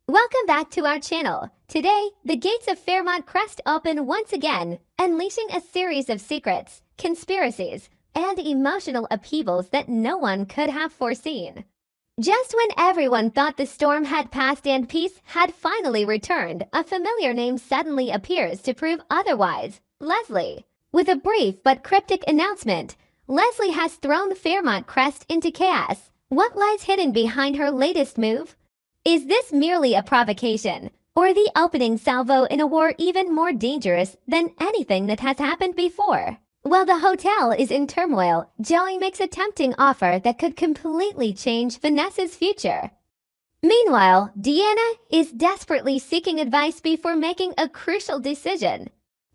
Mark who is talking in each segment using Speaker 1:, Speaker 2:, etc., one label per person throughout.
Speaker 1: Welcome back to our channel. Today, the gates of Fairmont Crest open once again, unleashing a series of secrets, conspiracies, and emotional upheavals that no one could have foreseen. Just when everyone thought the storm had passed and peace had finally returned, a familiar name suddenly appears to prove otherwise. Leslie. With a brief but cryptic announcement, Leslie has thrown Fairmont Crest into chaos. What lies hidden behind her latest move? Is this merely a provocation, or the opening salvo in a war even more dangerous than anything that has happened before? While the hotel is in turmoil, Joey makes a tempting offer that could completely change Vanessa's future. Meanwhile, Deanna is desperately seeking advice before making a crucial decision.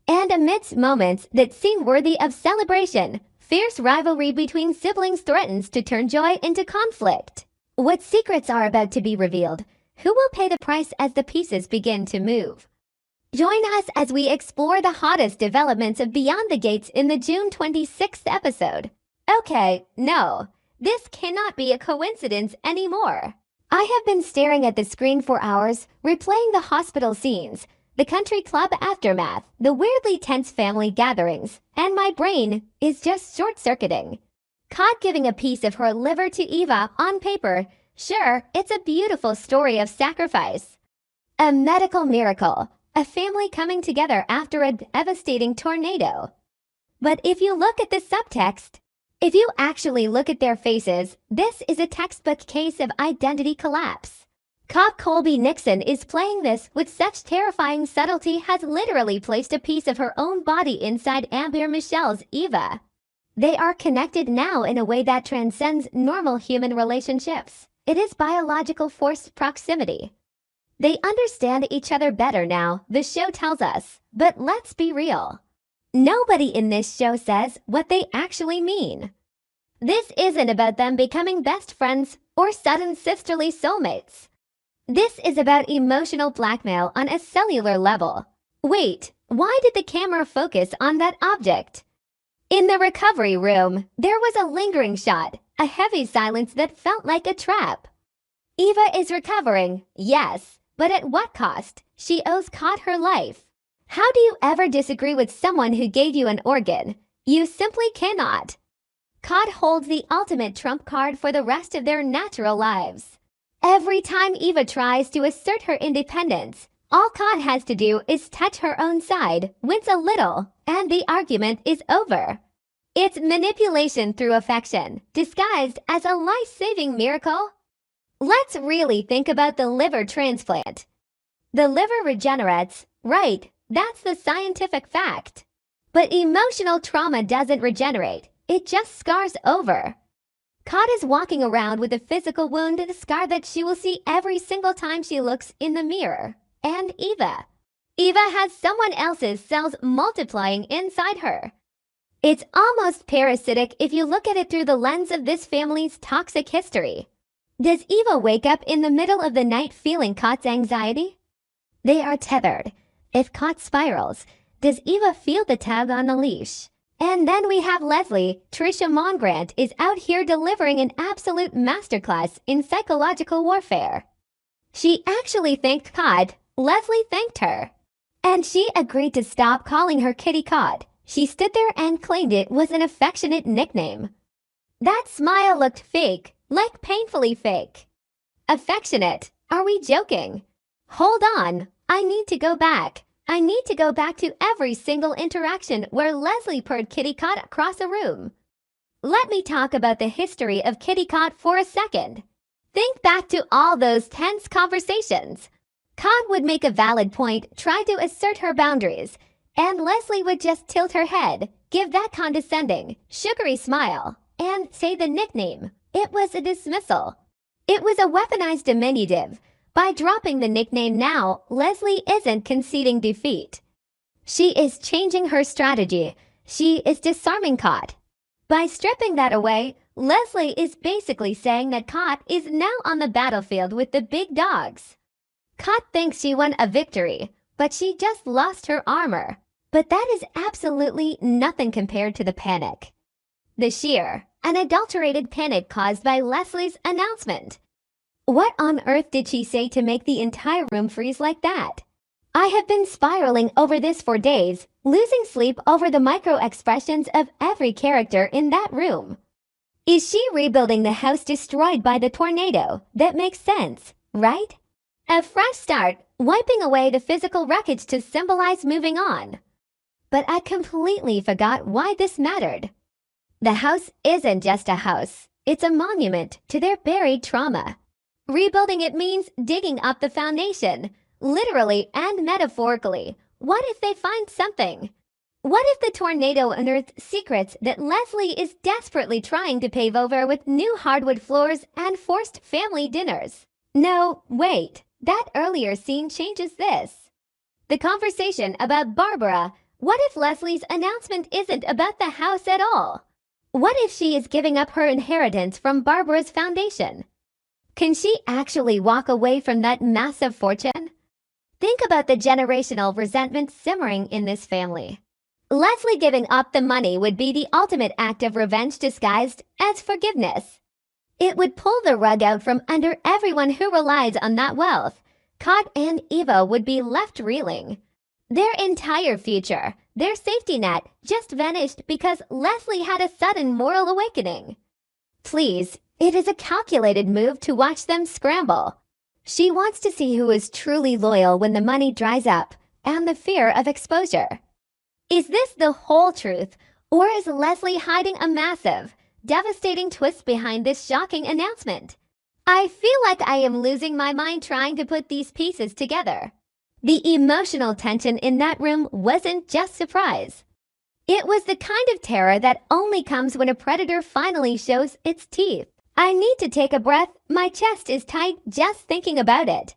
Speaker 1: And amidst moments that seem worthy of celebration, fierce rivalry between siblings threatens to turn joy into conflict. What secrets are about to be revealed? Who will pay the price as the pieces begin to move? Join us as we explore the hottest developments of Beyond the Gates in the June 26th episode. Okay, no, this cannot be a coincidence anymore. I have been staring at the screen for hours, replaying the hospital scenes, the country club aftermath, the weirdly tense family gatherings, and my brain is just short-circuiting. Caught giving a piece of her liver to Eva on paper, sure, it's a beautiful story of sacrifice. A medical miracle. A family coming together after a devastating tornado. But if you look at the subtext, if you actually look at their faces, this is a textbook case of identity collapse. Cop Colby Nixon is playing this with such terrifying subtlety, has literally placed a piece of her own body inside Amber Michelle's Eva. They are connected now in a way that transcends normal human relationships. It is biological forced proximity. They understand each other better now, the show tells us, but let's be real. Nobody in this show says what they actually mean. This isn't about them becoming best friends or sudden sisterly soulmates. This is about emotional blackmail on a cellular level. Wait, why did the camera focus on that object? In the recovery room, there was a lingering shot, a heavy silence that felt like a trap. Eva is recovering, yes. But at what cost? She owes Cot her life. How do you ever disagree with someone who gave you an organ? You simply cannot. Cot holds the ultimate trump card for the rest of their natural lives. Every time Eva tries to assert her independence, all Cot has to do is touch her own side, wince a little, and the argument is over. It's manipulation through affection, disguised as a life-saving miracle. Let's really think about the liver transplant. The liver regenerates, right? That's the scientific fact. But emotional trauma doesn't regenerate. It just scars over. Cot is walking around with a physical wound and a scar that she will see every single time she looks in the mirror. And Eva. Eva has someone else's cells multiplying inside her. It's almost parasitic if you look at it through the lens of this family's toxic history. Does Eva wake up in the middle of the night feeling Cot's anxiety? They are tethered. If Cot spirals, does Eva feel the tug on the leash? And then we have Leslie. Trisha Mongrant is out here delivering an absolute masterclass in psychological warfare. She actually thanked Cot. Leslie thanked her. And she agreed to stop calling her Kitty Cot. She stood there and claimed it was an affectionate nickname. That smile looked fake. Like painfully fake. Affectionate. Are we joking? Hold on. I need to go back. I need to go back to every single interaction where Leslie purred Kitty Cot across a room. Let me talk about the history of Kitty Cot for a second. Think back to all those tense conversations. Cot would make a valid point, try to assert her boundaries, and Leslie would just tilt her head, give that condescending, sugary smile, and say the nickname. It was a dismissal. It was a weaponized diminutive. By dropping the nickname now, Leslie isn't conceding defeat. She is changing her strategy. She is disarming Cot. By stripping that away, Leslie is basically saying that Cot is now on the battlefield with the big dogs. Cot thinks she won a victory, but she just lost her armor. But that is absolutely nothing compared to the panic. The sheer, unadulterated panic caused by Leslie's announcement. What on earth did she say to make the entire room freeze like that? I have been spiraling over this for days, losing sleep over the micro expressions of every character in that room. Is she rebuilding the house destroyed by the tornado? That makes sense, right? A fresh start, wiping away the physical wreckage to symbolize moving on. But I completely forgot why this mattered. The house isn't just a house, it's a monument to their buried trauma. Rebuilding it means digging up the foundation, literally and metaphorically. What if they find something? What if the tornado unearthed secrets that Leslie is desperately trying to pave over with new hardwood floors and forced family dinners? No, wait, that earlier scene changes this. The conversation about Barbara. What if Leslie's announcement isn't about the house at all? What if she is giving up her inheritance from Barbara's foundation? Can she actually walk away from that massive fortune? Think about the generational resentment simmering in this family. Leslie giving up the money would be the ultimate act of revenge disguised as forgiveness. It would pull the rug out from under everyone who relies on that wealth. Cot and Eva would be left reeling. Their entire future, their safety net, just vanished because Leslie had a sudden moral awakening. Please, it is a calculated move to watch them scramble. She wants to see who is truly loyal when the money dries up, and the fear of exposure. Is this the whole truth, or is Leslie hiding a massive, devastating twist behind this shocking announcement? I feel like I am losing my mind trying to put these pieces together. The emotional tension in that room wasn't just surprise. It was the kind of terror that only comes when a predator finally shows its teeth. I need to take a breath. My chest is tight just thinking about it.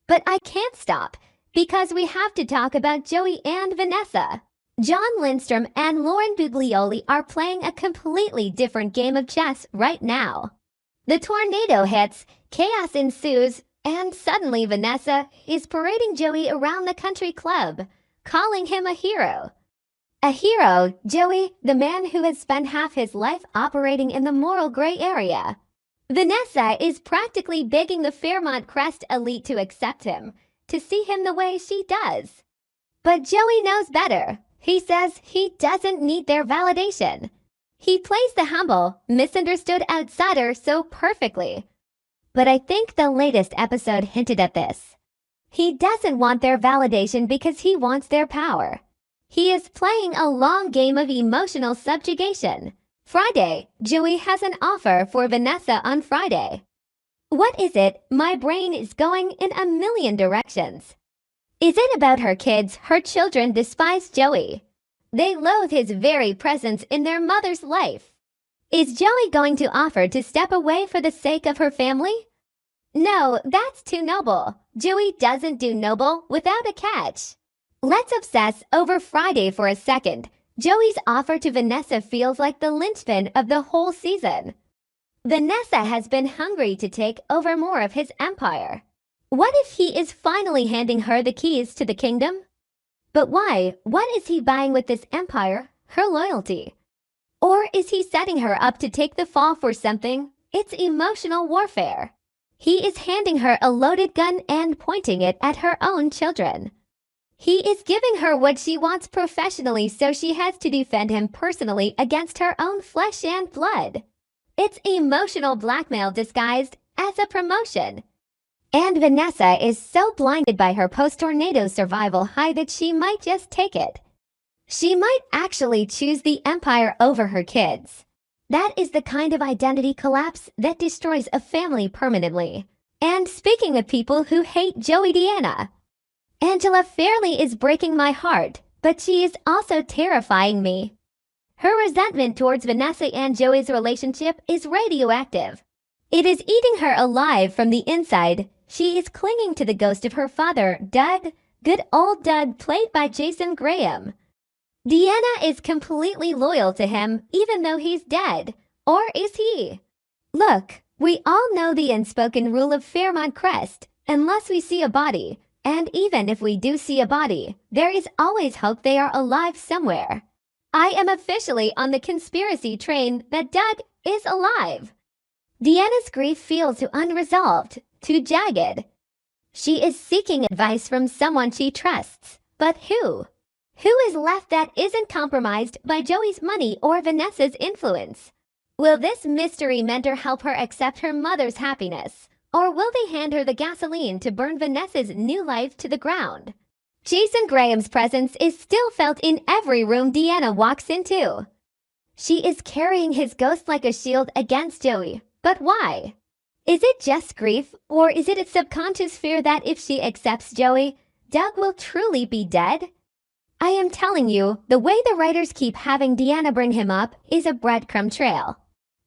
Speaker 1: But I can't stop, because we have to talk about Joey and Vanessa. John Lindstrom and Lauren Buglioli are playing a completely different game of chess right now. The tornado hits, chaos ensues, and suddenly Vanessa is parading Joey around the country club, calling him a hero. A hero, Joey, the man who has spent half his life operating in the moral gray area. Vanessa is practically begging the Fairmont Crest elite to accept him, to see him the way she does. But Joey knows better. He says he doesn't need their validation. He plays the humble, misunderstood outsider so perfectly. But I think the latest episode hinted at this. He doesn't want their validation because he wants their power. He is playing a long game of emotional subjugation. Friday, Joey has an offer for Vanessa on Friday. What is it? My brain is going in a million directions. Is it about her kids? Her children despise Joey. They loathe his very presence in their mother's life. Is Joey going to offer to step away for the sake of her family? No, that's too noble. Joey doesn't do noble without a catch. Let's obsess over Friday for a second. Joey's offer to Vanessa feels like the linchpin of the whole season. Vanessa has been hungry to take over more of his empire. What if he is finally handing her the keys to the kingdom? But why? What is he buying with this empire? Her loyalty. Or is he setting her up to take the fall for something? It's emotional warfare. He is handing her a loaded gun and pointing it at her own children. He is giving her what she wants professionally, so she has to defend him personally against her own flesh and blood. It's emotional blackmail disguised as a promotion. And Vanessa is so blinded by her post-tornado survival high that she might just take it. She might actually choose the empire over her kids. That is the kind of identity collapse that destroys a family permanently. And speaking of people who hate Joey Deanna, Angela Fairley is breaking my heart, but she is also terrifying me. Her resentment towards Vanessa and Joey's relationship is radioactive. It is eating her alive from the inside. She is clinging to the ghost of her father, Doug, good old Doug, played by Jason Graham. Deanna is completely loyal to him, even though he's dead. Or is he? Look, we all know the unspoken rule of Fairmont Crest. Unless we see a body, and even if we do see a body, there is always hope they are alive somewhere. I am officially on the conspiracy train that Doug is alive. Deanna's grief feels unresolved. too jagged. She is seeking advice from someone she trusts, but who? Who is left that isn't compromised by Joey's money or Vanessa's influence? Will this mystery mentor help her accept her mother's happiness, or will they hand her the gasoline to burn Vanessa's new life to the ground? Jason Graham's presence is still felt in every room Deanna walks into. She is carrying his ghost like a shield against Joey, but why? Is it just grief, or is it a subconscious fear that if she accepts Joey, Doug will truly be dead? I am telling you, the way the writers keep having Deanna bring him up is a breadcrumb trail.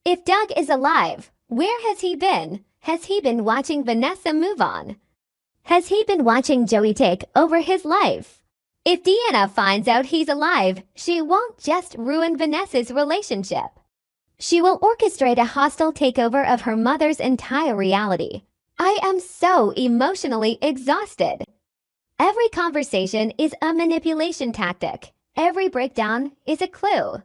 Speaker 1: If Doug is alive, where has he been? Has he been watching Vanessa move on? Has he been watching Joey take over his life? If Deanna finds out he's alive, she won't just ruin Vanessa's relationship. She will orchestrate a hostile takeover of her mother's entire reality. I am so emotionally exhausted. Every conversation is a manipulation tactic. Every breakdown is a clue.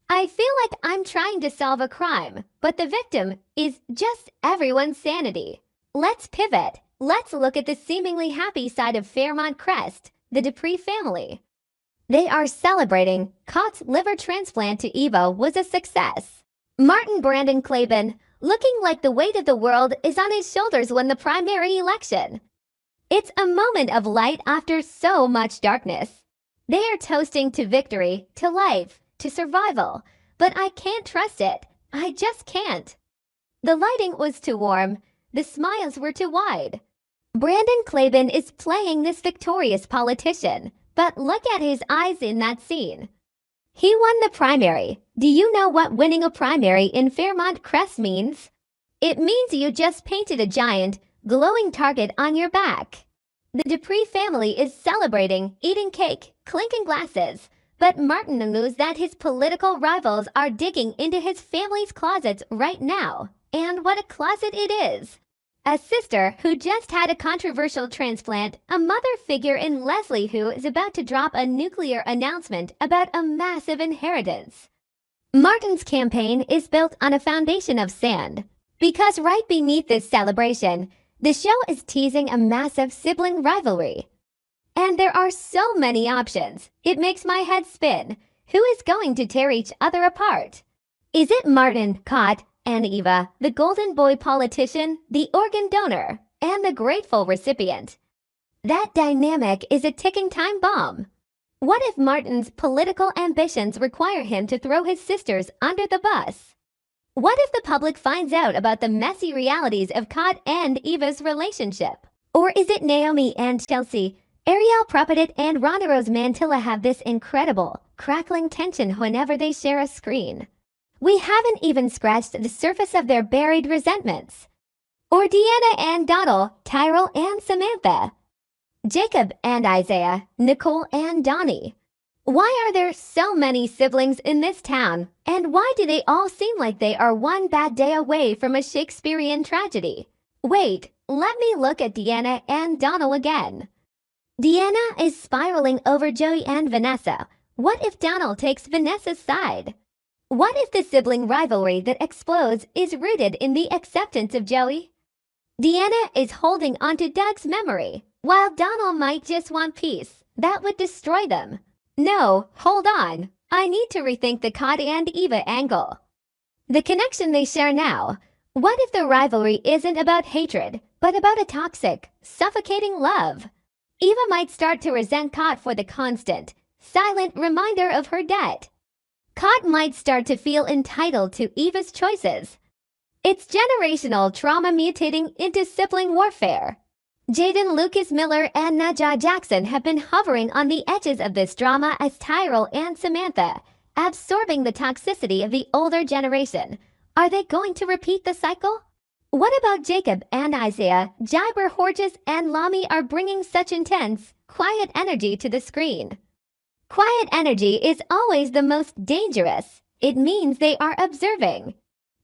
Speaker 1: I feel like I'm trying to solve a crime, but the victim is just everyone's sanity. Let's pivot. Let's look at the seemingly happy side of Fairmont Crest, the Dupree family. They are celebrating Cott's liver transplant to Eva was a success. Martin Brandon Claiborne, looking like the weight of the world is on his shoulders, won the primary election. It's a moment of light after so much darkness. They are toasting to victory, to life, to survival, but I can't trust it. I just can't. The lighting was too warm. The smiles were too wide. Brandon Claiborne is playing this victorious politician, but look at his eyes in that scene. He won the primary. Do you know what winning a primary in Fairmont Crest means? It means you just painted a giant, glowing target on your back. The Dupree family is celebrating, eating cake, clinking glasses, but Martin knows that his political rivals are digging into his family's closets right now. And what a closet it is! A sister who just had a controversial transplant, a mother figure in Leslie who is about to drop a nuclear announcement about a massive inheritance. Martin's campaign is built on a foundation of sand, because right beneath this celebration, the show is teasing a massive sibling rivalry. And there are so many options, it makes my head spin. Who is going to tear each other apart? Is it Martin, Cott, and Eva, the golden boy politician, the organ donor, and the grateful recipient? That dynamic is a ticking time bomb. What if Martin's political ambitions require him to throw his sisters under the bus? What if the public finds out about the messy realities of Cott and Eva's relationship? Or is it Naomi and Chelsea, Ariel Prophet and Ronda Rose Mantilla have this incredible, crackling tension whenever they share a screen? We haven't even scratched the surface of their buried resentments. Or Deanna and Donald, Tyrell and Samantha, Jacob and Isaiah, Nicole and Donnie. Why are there so many siblings in this town, and why do they all seem like they are one bad day away from a Shakespearean tragedy? Wait, let me look at Deanna and Donald again. Deanna is spiraling over Joey and Vanessa. What if Donald takes Vanessa's side? What if the sibling rivalry that explodes is rooted in the acceptance of Joey? Deanna is holding onto Doug's memory, while Donald might just want peace. That would destroy them. No, hold on. I need to rethink the Cott and Eva angle. The connection they share now. What if the rivalry isn't about hatred, but about a toxic, suffocating love? Eva might start to resent Cott for the constant, silent reminder of her debt. Cott might start to feel entitled to Eva's choices. It's generational trauma mutating into sibling warfare. Jaden Lucas Miller and Najah Jackson have been hovering on the edges of this drama as Tyrell and Samantha, absorbing the toxicity of the older generation. Are they going to repeat the cycle? What about Jacob and Isaiah? Jibber Horges and Lami are bringing such intense, quiet energy to the screen. Quiet energy is always the most dangerous. It means they are observing.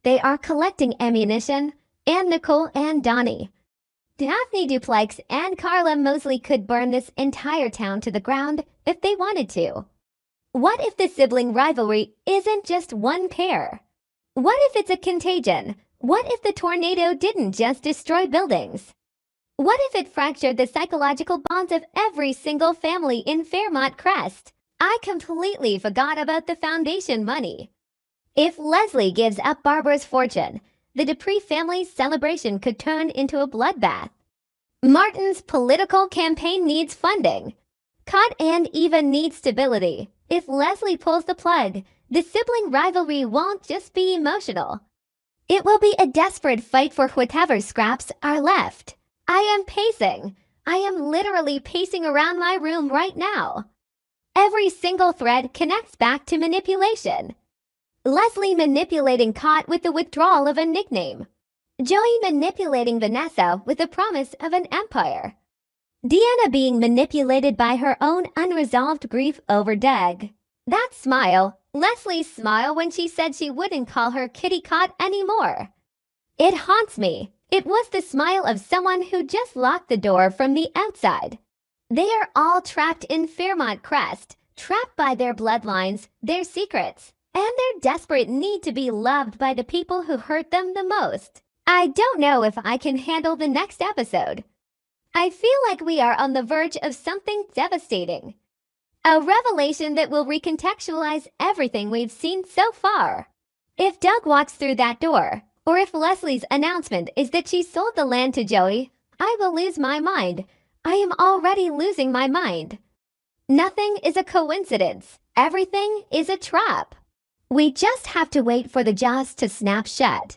Speaker 1: They are collecting ammunition. And Nicole and Donnie. Daphne Duplex and Carla Mosley could burn this entire town to the ground if they wanted to. What if the sibling rivalry isn't just one pair? What if it's a contagion? What if the tornado didn't just destroy buildings? What if it fractured the psychological bonds of every single family in Fairmont Crest? I completely forgot about the foundation money. If Leslie gives up Barbara's fortune, the Dupree family's celebration could turn into a bloodbath. Martin's political campaign needs funding. Cott and Eva need stability. If Leslie pulls the plug, the sibling rivalry won't just be emotional. It will be a desperate fight for whatever scraps are left. I am pacing. I am literally pacing around my room right now. Every single thread connects back to manipulation. Leslie manipulating Cott with the withdrawal of a nickname. Joey manipulating Vanessa with the promise of an empire. Deanna being manipulated by her own unresolved grief over Doug. That smile, Leslie's smile when she said she wouldn't call her Kitty Cott anymore. It haunts me. It was the smile of someone who just locked the door from the outside. They are all trapped in Fairmont Crest, trapped by their bloodlines, their secrets, and their desperate need to be loved by the people who hurt them the most. I don't know if I can handle the next episode. I feel like we are on the verge of something devastating. A revelation that will recontextualize everything we've seen so far. If Doug walks through that door, or if Leslie's announcement is that she sold the land to Joey, I will lose my mind. I am already losing my mind. Nothing is a coincidence. Everything is a trap. We just have to wait for the jaws to snap shut.